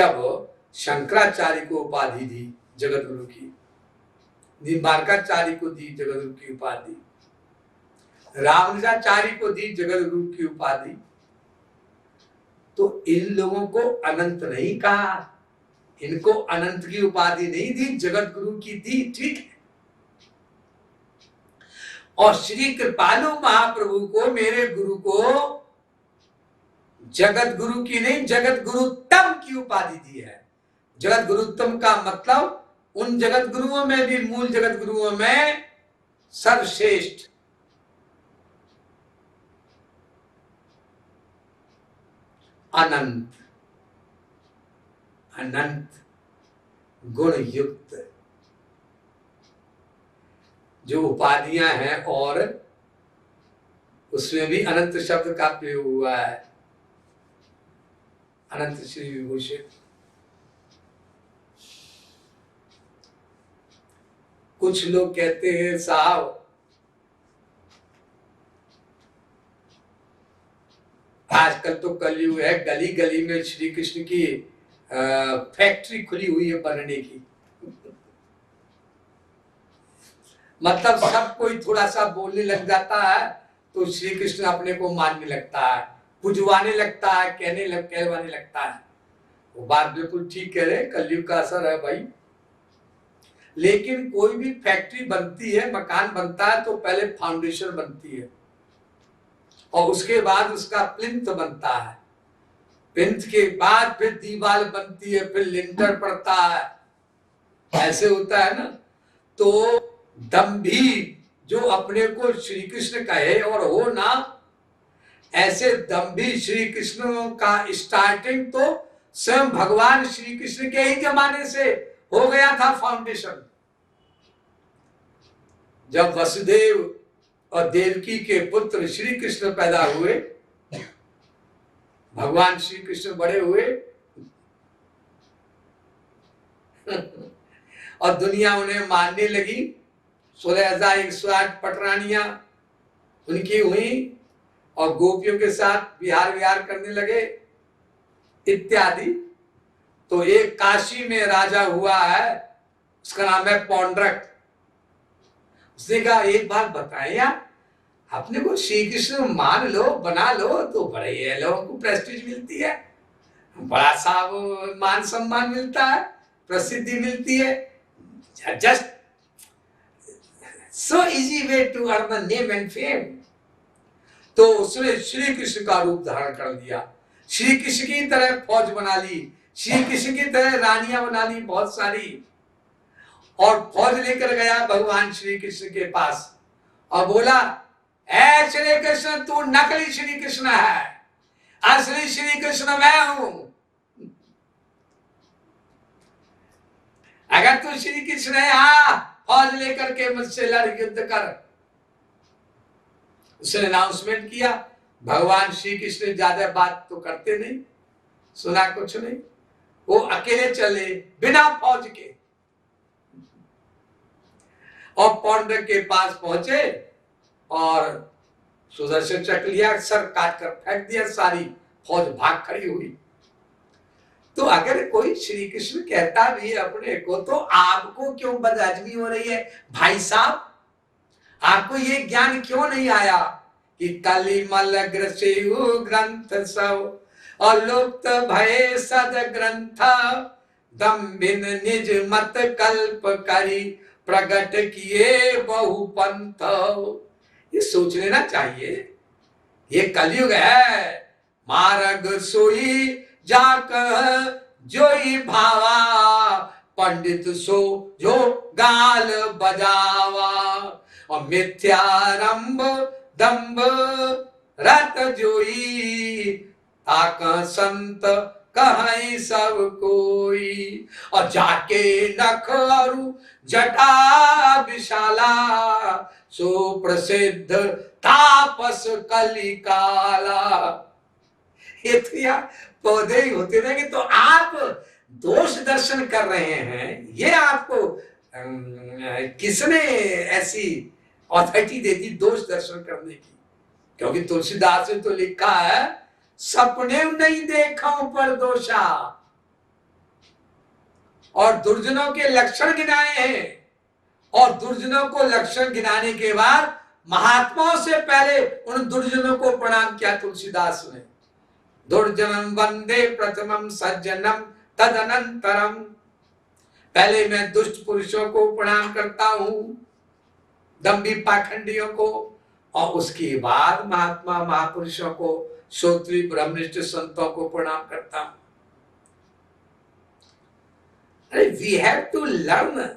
जब शंकराचार्य को उपाधि दी जगत गुरु की, निम्बार्काचार्य को दी जगत गुरु की उपाधि, रामानुजाचार्य को दी जगत गुरु की उपाधि, तो इन लोगों को अनंत नहीं कहा, इनको अनंत की उपाधि नहीं दी, जगत गुरु की दी, ठीक है। और श्री कृपालु महाप्रभु को, मेरे गुरु को जगत गुरु की नहीं, जगत गुरुत्तम की उपाधि दी है। जगत गुरुत्तम का मतलब उन जगत गुरुओं में भी, मूल जगत गुरुओं में सर्वश्रेष्ठ, अनंत, अनंत गुण युक्त जो उपाधियां हैं, और उसमें भी अनंत शब्द का प्रयोग हुआ है, अनंत श्री विभूषण। कुछ लोग कहते हैं साहब आजकल तो कलयुग है, गली गली में श्री कृष्ण की फैक्ट्री खुली हुई है बनने की। मतलब सब कोई थोड़ा सा बोलने लग जाता है तो श्री कृष्ण अपने को मानने लगता है, पुजवाने लगता है, कहवाने लगता है। वो बात बिल्कुल ठीक कह रहे, कलयुग का असर है भाई। लेकिन कोई भी फैक्ट्री बनती है, मकान बनता है, तो पहले फाउंडेशन बनती है और उसके बाद उसका प्लिंथ बनता है, प्लिंथ के बाद फिर दीवार बनती है, फिर लिंटर पड़ता है, ऐसे होता है ना। तो दंभी जो अपने को श्री कृष्ण कहे और हो ना, ऐसे दंभी श्री कृष्ण का स्टार्टिंग तो स्वयं भगवान श्री कृष्ण के ही जमाने से हो गया था फाउंडेशन। जब वसुदेव और देवकी के पुत्र श्री कृष्ण पैदा हुए, भगवान श्री कृष्ण बड़े हुए और दुनिया उन्हें मानने लगी। 16,108 पटरानियां उनकी हुई और गोपियों के साथ विहार करने लगे इत्यादि। तो एक काशी में राजा हुआ है, उसका नाम है पौंड्रक। उसने कहा एक बात बताएं यार, अपने को श्री कृष्ण मान लो, बना लो तो बड़े ये लोगों को प्रेस्टीज मिलती है, बड़ा सा मान सम्मान मिलता है, प्रसिद्धि मिलती है, just so easy way to earn the name and fame. तो उसने श्री कृष्ण का रूप धारण कर लिया, श्री कृष्ण की तरह फौज बना ली, श्री कृष्ण की तरह रानियां बना ली बहुत सारी, और फौज लेकर गया भगवान श्री कृष्ण के पास और बोला, ऐ श्री कृष्ण तू नकली श्री कृष्ण है, असली श्री कृष्ण मैं हूं। अगर तू श्री कृष्ण है, हाँ फौज लेकर के मुझसे लड़, युद्ध कर। उसने अनाउंसमेंट किया। भगवान श्री कृष्ण ज्यादा बात तो करते नहीं, सुना कुछ नहीं, वो अकेले चले बिना फौज के और पौंड्रक के पास पहुंचे और सुदर्शन चक्र लिया, सर काट कर फेंक दिया, सारी फौज भाग खड़ी हुई। तो अगर कोई श्री कृष्ण कहता भी अपने को, तो आपको क्यों बदहजमी हो रही है भाई साहब? आपको ये ज्ञान क्यों नहीं आया कि कलिमल ग्रसेयु ग्रंथ सब और लुप्त भय सद ग्रंथ, दम्भिन निज मत कल्प करी प्रगट किए बहु पंथ। ये सोच लेना चाहिए, ये कलयुग है। मार्ग सोई जाकर जोई भावा, पंडित सो जो गाल बजावा, और मिथ्यारंभ दंभ रत जोई, ताका संत कहीं सब कोई। और जाके नख अरु जटा विशाला, सो प्रसिद्ध तापस कलिकाला। ये तो यार पौधे ही होते रहेंगे। तो आप दोष दर्शन कर रहे हैं, ये आपको किसने ऐसी अथॉरिटी दे दी दोष दर्शन करने की? क्योंकि तुलसीदास ने तो लिखा है, सपने नहीं देखा पर दोषा, और दुर्जनों के लक्षण गिनाए हैं। और दुर्जनों को लक्षण गिनाने के बाद महात्माओं से पहले उन दुर्जनों को प्रणाम किया तुलसीदास ने। दुर्जनम वंदे प्रथमम सज्जनम तदनंतरम, पहले मैं दुष्ट पुरुषों को प्रणाम करता हूं, दंभी पाखंडियों को, और उसके बाद महात्मा महापुरुषों को, श्रोत्री ब्रह्मनिष्ठ संतों को प्रणाम करता हूं। अरे we have to learn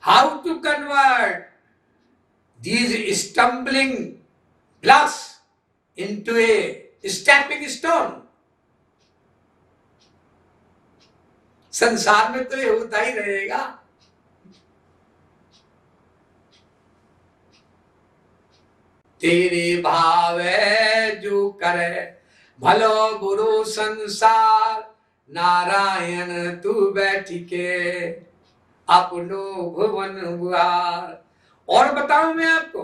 how to convert these stumbling blocks into a stepping stone। संसार में तो ये होता ही रहेगा। तेरे भावे जो करे भलो गुरु संसार, नारायण तू बैठ के अपनो भुवन गुहार। और बताऊं मैं आपको,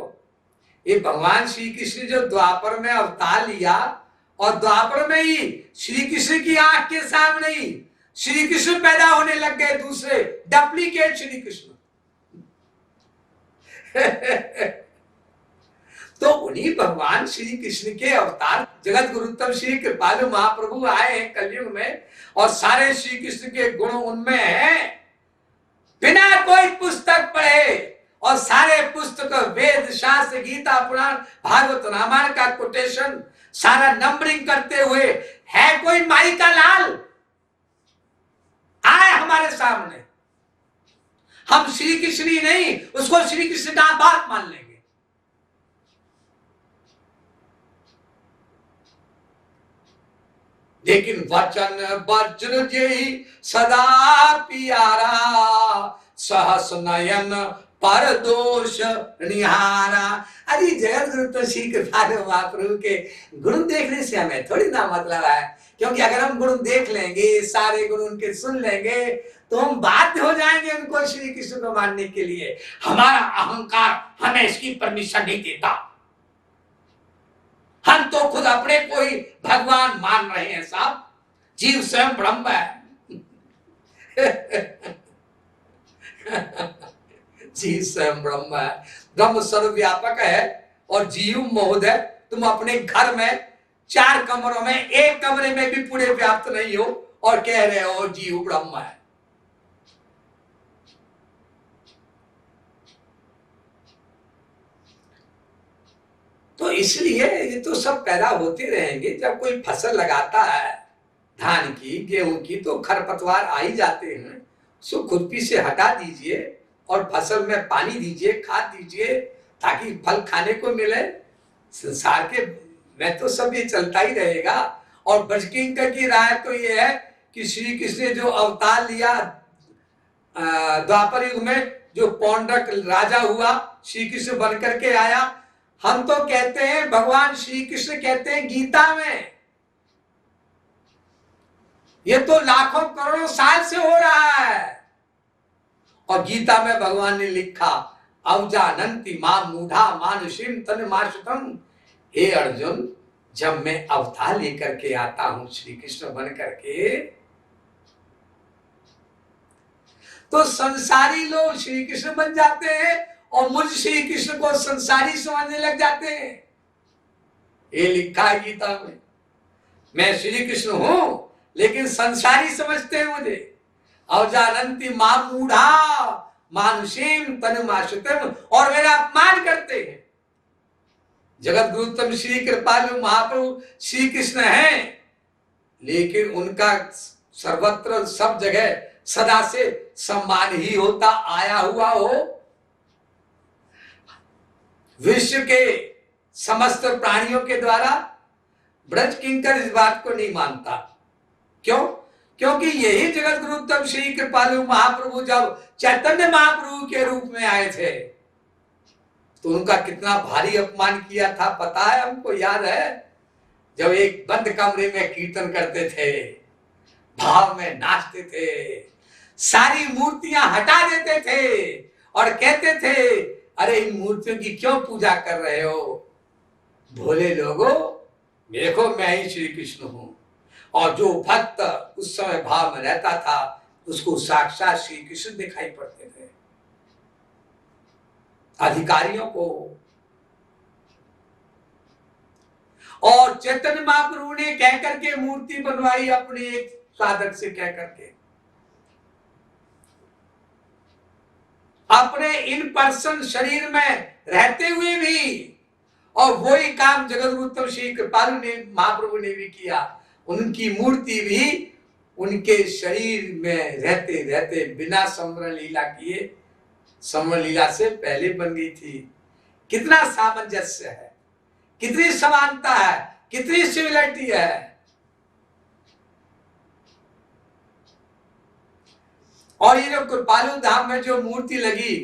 ये भगवान श्री कृष्ण जो द्वापर में अवतार लिया, और द्वापर में ही श्री कृष्ण की आंख के सामने ही श्री कृष्ण पैदा होने लग गए, दूसरे डुप्लीकेट श्री कृष्ण। तो उन्हीं भगवान श्री कृष्ण के अवतार जगत गुरुत्तम श्री कृपालु महाप्रभु आए हैं कलयुग में, और सारे श्री कृष्ण के गुण उनमें हैं। बिना कोई पुस्तक पढ़े और सारे पुस्तक वेद शास्त्र गीता पुराण भागवत रामायण का कोटेशन सारा नंबरिंग करते हुए है कोई माई का लाल आए हमारे सामने, हम श्री कृष्ण ही नहीं उसको श्री कृष्ण का बात मान लेंगे। लेकिन वचन वज्र जय सदा प्यारा, सहस नयन पर दोष निहारा। अरे जगत गुरु तो श्री कृपालु महाप्रभु के गुण देखने से हमें थोड़ी ना मतलब है, क्योंकि अगर हम गुण देख लेंगे, सारे गुण उनके सुन लेंगे, तो हम बाध्य हो जाएंगे उनको श्री कृष्ण को मानने के लिए। हमारा अहंकार हमें इसकी परमिशन नहीं देता। हम तो खुद अपने को ही भगवान मान रहे हैं साहब, जीव स्वयं ब्रह्म है। जीव स्वयं ब्रह्म है, ब्रह्म सर्वव्यापक है। और जीव महोदय तुम अपने घर में 4 कमरों में एक कमरे में भी पूरे व्याप्त नहीं हो और कह रहे हो जीव ब्रह्म है। तो इसलिए ये तो सब पैदा होते रहेंगे। जब कोई फसल लगाता है धान की गेहूं की, तो खरपतवार आ ही जाते हैं, उसको खुरपी से हटा दीजिए और फसल में पानी दीजिए, खाद दीजिए, ताकि फल खाने को मिले। संसार के में तो सब ये चलता ही रहेगा। और ब्रजकिंकर की राय तो ये है कि श्री कृष्ण ने जो अवतार लिया द्वापर युग में, जो पौंड्रक राजा हुआ, श्री कृष्ण बन करके आया। हम तो कहते हैं, भगवान श्री कृष्ण कहते हैं गीता में, ये तो लाखों करोड़ों साल से हो रहा है। और गीता में भगवान ने लिखा, अवजानन्ति मां मूढ़ा मानुषीम तन्माश्रितम। हे अर्जुन, जब मैं अवतार लेकर के आता हूं श्री कृष्ण बन करके, तो संसारी लोग श्री कृष्ण बन जाते हैं और मुझ श्री कृष्ण को संसारी समझने लग जाते हैं। ये लिखा है गीता में, मैं श्री कृष्ण हूं लेकिन संसारी समझते हैं मुझे। अवजानन्ति मां मूढ़ा मानुषीम तनुमाश्रितम, और मेरा अपमान करते हैं। जगत गुरुत्तम श्री कृपालु महाप्रभु श्री कृष्ण हैं, लेकिन उनका सर्वत्र सब जगह सदा से सम्मान ही होता आया हुआ हो। विश्व के समस्त प्राणियों के द्वारा ब्रज किंकर इस बात को नहीं मानता। क्यों? क्योंकि यही जगत गुरुत्तम श्री कृपालु महाप्रभु जब चैतन्य महाप्रभु के रूप में आए थे, तो उनका कितना भारी अपमान किया था पता है हमको, याद है? जब एक बंद कमरे में कीर्तन करते थे, भाव में नाचते थे, सारी मूर्तियां हटा देते थे और कहते थे, अरे इन मूर्तियों की क्यों पूजा कर रहे हो? भोले लोगों, देखो मैं ही श्री कृष्ण हूं। और जो भक्त उस समय भाव में रहता था उसको साक्षात श्री कृष्ण दिखाई पड़ते थे, अधिकारियों को। और चैतन्य महाप्रभु ने कह करके मूर्ति बनवाई अपने एक साधक से कह करके, अपने इन पर्सन शरीर में रहते हुए भी। और वही काम जगद्गुरु श्री कृपालु ने महाप्रभु ने भी किया। उनकी मूर्ति भी उनके शरीर में रहते रहते बिना समरण लीला किए, समरण लीला से पहले बन गई थी। कितना सामंजस्य है, कितनी समानता है, कितनी सिमिलरिटी है। और ये जो कृपालु धाम में जो मूर्ति लगी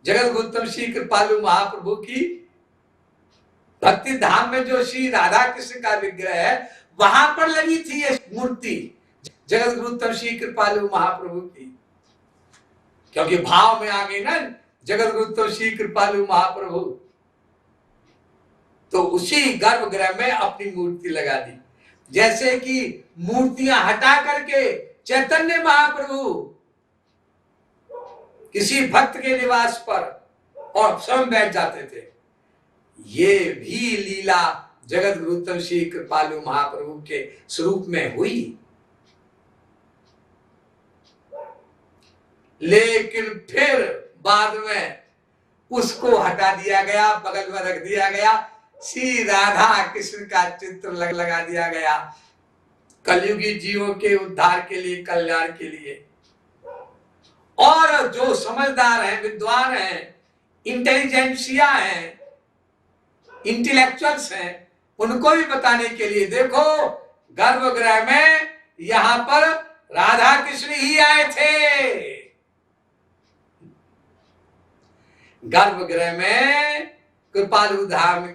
जगद्गुरु श्री कृपालु महाप्रभु की, भक्ति धाम में जो श्री राधा कृष्ण का विग्रह है वहां पर लगी थी ये मूर्ति जगद्गुरु श्री कृपालु महाप्रभु की। क्योंकि भाव में आ गई ना जगद्गुरु श्री कृपालु महाप्रभु, तो उसी गर्भगृह में अपनी मूर्ति लगा दी। जैसे कि मूर्तियां हटा करके चैतन्य महाप्रभु किसी भक्त के निवास पर और स्वयं बैठ जाते थे, ये भी लीला जगद्गुरु श्री कृपालु महाप्रभु के स्वरूप में हुई। लेकिन फिर बाद में उसको हटा दिया गया, बगल में रख दिया गया, श्री राधा कृष्ण का चित्र लगा दिया गया, कलयुगी जीवों के उद्धार के लिए, कल्याण के लिए। और जो समझदार हैं, विद्वान हैं, इंटेलिजेंसिया हैं, इंटेलेक्चुअल्स हैं, उनको भी बताने के लिए, देखो गर्भगृह में यहां पर राधा कृष्ण ही आए थे। गर्भगृह में कृपालु धाम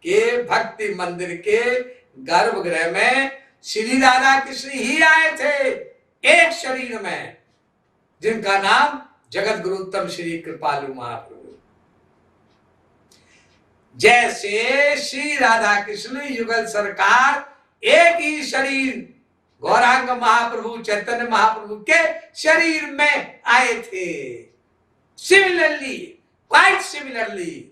के भक्ति मंदिर के गर्भगृह में श्री राधा कृष्ण ही आए थे, एक शरीर में, जिनका नाम जगद्गुरुत्तम श्री कृपालु महाप्रभु। जैसे श्री राधा कृष्ण युगल सरकार एक ही शरीर गौरांग महाप्रभु चैतन्य महाप्रभु के शरीर में आए थे, सिमिलरली, क्वाइट सिमिलरली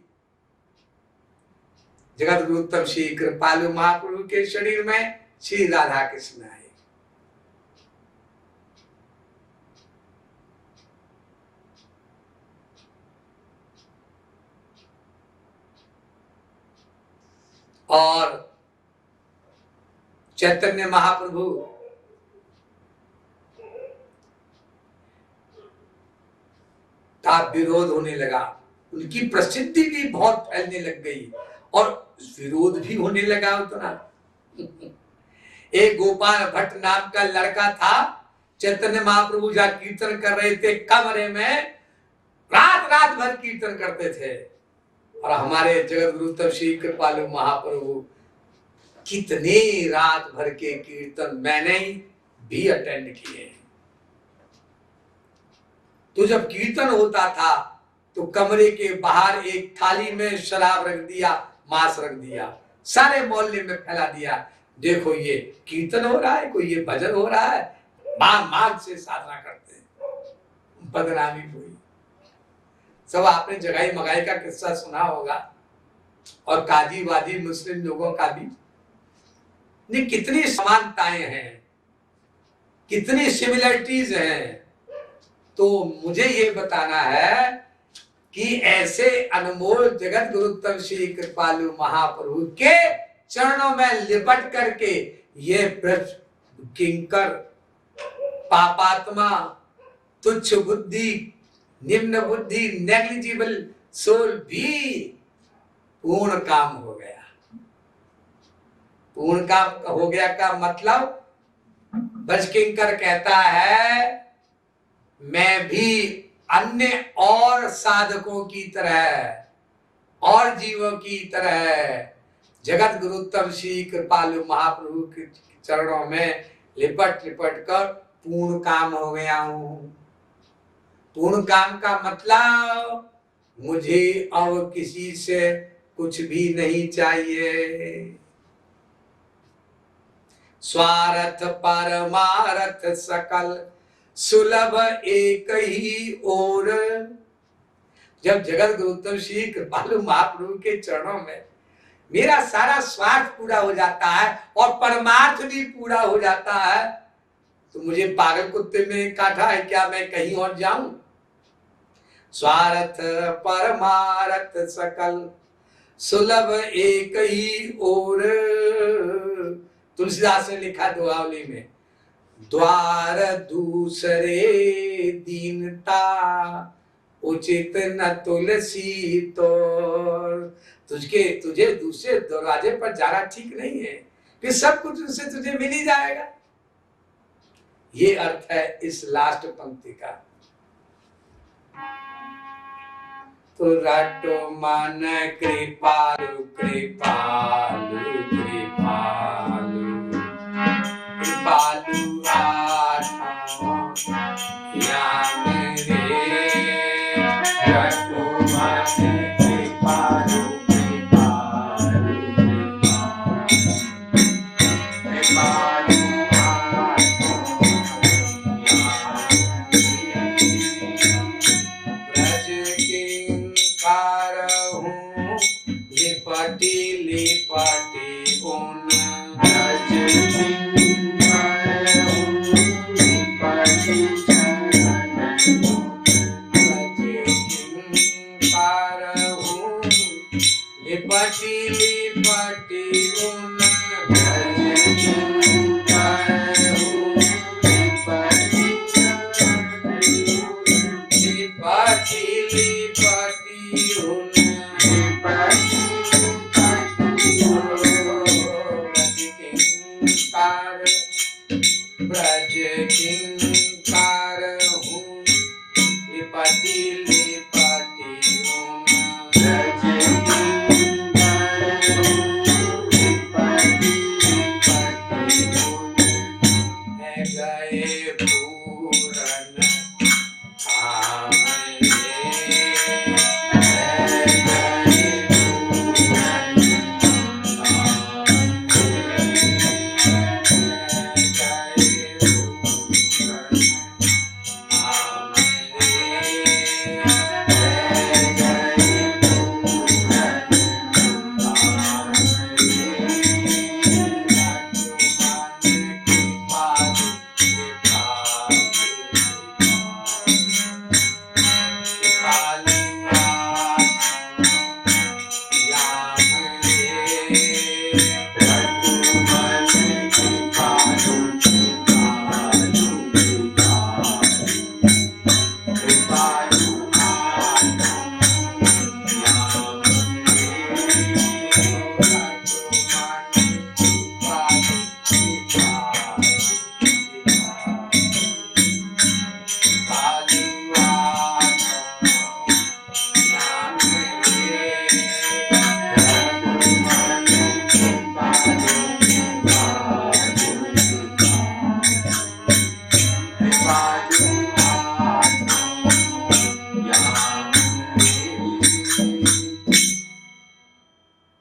जगद्गुरुत्तम श्री कृपालु महाप्रभु के शरीर में श्री राधा कृष्ण आए। और चैतन्य महाप्रभु का विरोध होने लगा, उनकी प्रसिद्धि भी बहुत फैलने लग गई और विरोध भी होने लगा उतना। एक गोपाल भट्ट नाम का लड़का था, चैतन्य महाप्रभु जहाँ कीर्तन कर रहे थे कमरे में, रात रात भर कीर्तन करते थे। और हमारे जगद्गुरु श्री कृपालु महाप्रभु कितने रात भर के कीर्तन मैंने भी अटेंड किए। तो जब कीर्तन होता था तो कमरे के बाहर एक थाली में शराब रख दिया, मांस रख दिया, सारे मोहल्ले में फैला दिया, देखो ये कीर्तन हो रहा है, कोई ये भजन हो रहा है, मांग से साधना करते हैं। बदनामी हुई। सब आपने जगाई मगाई का किस्सा सुना होगा, और काजी वादी मुस्लिम लोगों का भी। नहीं, कितनी समानताएं हैं, कितनी सिमिलरिटीज हैं। तो मुझे ये बताना है कि ऐसे अनमोल जगद्गुरुत्तम श्री कृपालु महाप्रभु के चरणों में लिपट करके ये किंकर, पापात्मा, तुच्छ बुद्धि, निम्न बुद्धि, नेग्लिजिबल सोल भी पूर्ण काम हो गया। पूर्ण काम हो गया का मतलब, बजकिंकर कहता है मैं भी अन्य और साधकों की तरह और जीवों की तरह जगत गुरुत्तम श्री कृपालु महाप्रभु के चरणों में लिपट लिपट कर पूर्ण काम हो गया हूं। पूर्ण काम का मतलब मुझे अब किसी से कुछ भी नहीं चाहिए। स्वार्थ परमार्थ सकल सुलभ एक ही ओर। जब जगत गुरु उत्तम श्री कृपालु महाप्रभु के चरणों में मेरा सारा स्वार्थ पूरा हो जाता है और परमार्थ भी पूरा हो जाता है, तो मुझे पागल कुत्ते में काटा है क्या, मैं कहीं और जाऊं? स्वार्थ परमार्थ सकल सुलभ एक ही ओर। तुलसीदास ने लिखा दुआवली में, द्वार दूसरे दीनता उचित न तुलसी तो। तुझे दूसरे दरवाजे पर जाना ठीक नहीं है, कि सब कुछ उनसे तुझे मिल ही जाएगा। ये अर्थ है इस लास्ट पंक्ति का। तो रटो मन कृपालु कृपालु कृपालु कृपालु याम रे। रटो मन कृपालु कृपालु कृपालु लिपटी लिपटी उन लिपटी लिपटी उन लिपटी लिपटी उन ब्रज किंकार हूँ लिपटी लिपटी हूँ। ब्रज किंकार हूँ लिपटी लिपटी हूँ। है गए पूरन काम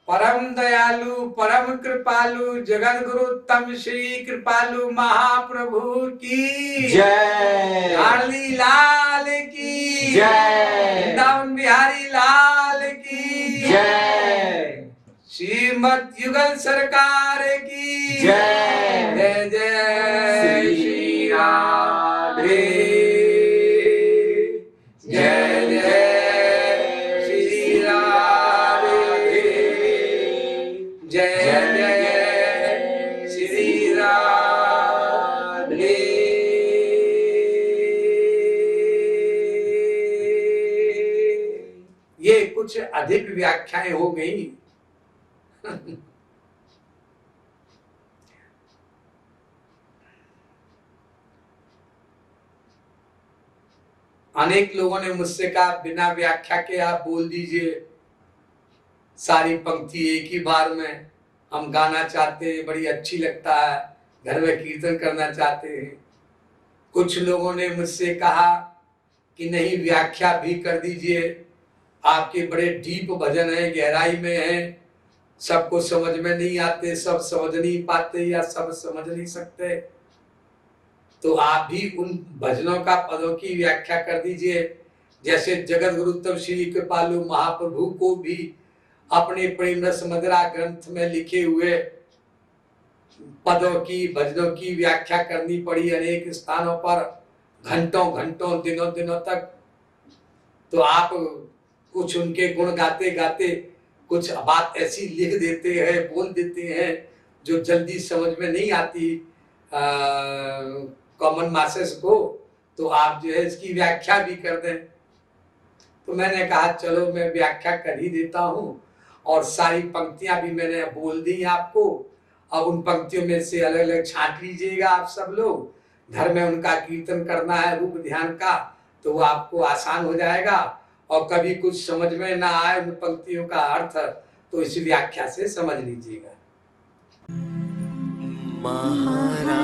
परम दयालु परम कृपालु जगत गुरु उत्तम श्री कृपालु महाप्रभु की जय। लाडली लाल की जय। वृंदावन बिहारी लाल की जय। श्रीमद युगल सरकार की जय। जय जय श्री राधे। जय जय श्री राधे। जय जय श्री राधे। ये कुछ अधिक व्याख्याएं हो गई। अनेक लोगों ने मुझसे कहा बिना व्याख्या के आप बोल दीजिए सारी पंक्ति एक ही बार में, हम गाना चाहते हैं, बड़ी अच्छी लगता है, घर में कीर्तन करना चाहते हैं। कुछ लोगों ने मुझसे कहा कि नहीं व्याख्या भी कर दीजिए, आपके बड़े डीप भजन है, गहराई में है, सबको समझ में नहीं आते, सब समझ नहीं पाते या सब समझ नहीं सकते, तो आप भी उन भजनों का पदों की व्याख्या कर दीजिए। जैसे जगत गुरु तब श्री कृपालु महाप्रभु को भी अपने प्रेम रस मदिरा ग्रंथ में लिखे हुए पदों की भजनों की व्याख्या करनी पड़ी अनेक स्थानों पर, घंटों घंटों दिनों दिनों तक। तो आप कुछ उनके गुण गाते गाते कुछ बात ऐसी लिख देते हैं, बोल देते हैं जो जल्दी समझ में नहीं आती कॉमन मासेस को, तो आप जो है इसकी व्याख्या भी कर दें। तो मैंने कहा चलो मैं व्याख्या कर ही देता हूँ, और सारी पंक्तियां भी मैंने बोल दी आपको। अब उन पंक्तियों में से अलग अलग छांट लीजिएगा आप सब लोग। घर में उनका कीर्तन करना है रूप ध्यान का, तो वो आपको आसान हो जाएगा। और कभी कुछ समझ में ना आए उन पंक्तियों का अर्थ, तो इस व्याख्या से समझ लीजिएगा। महाराज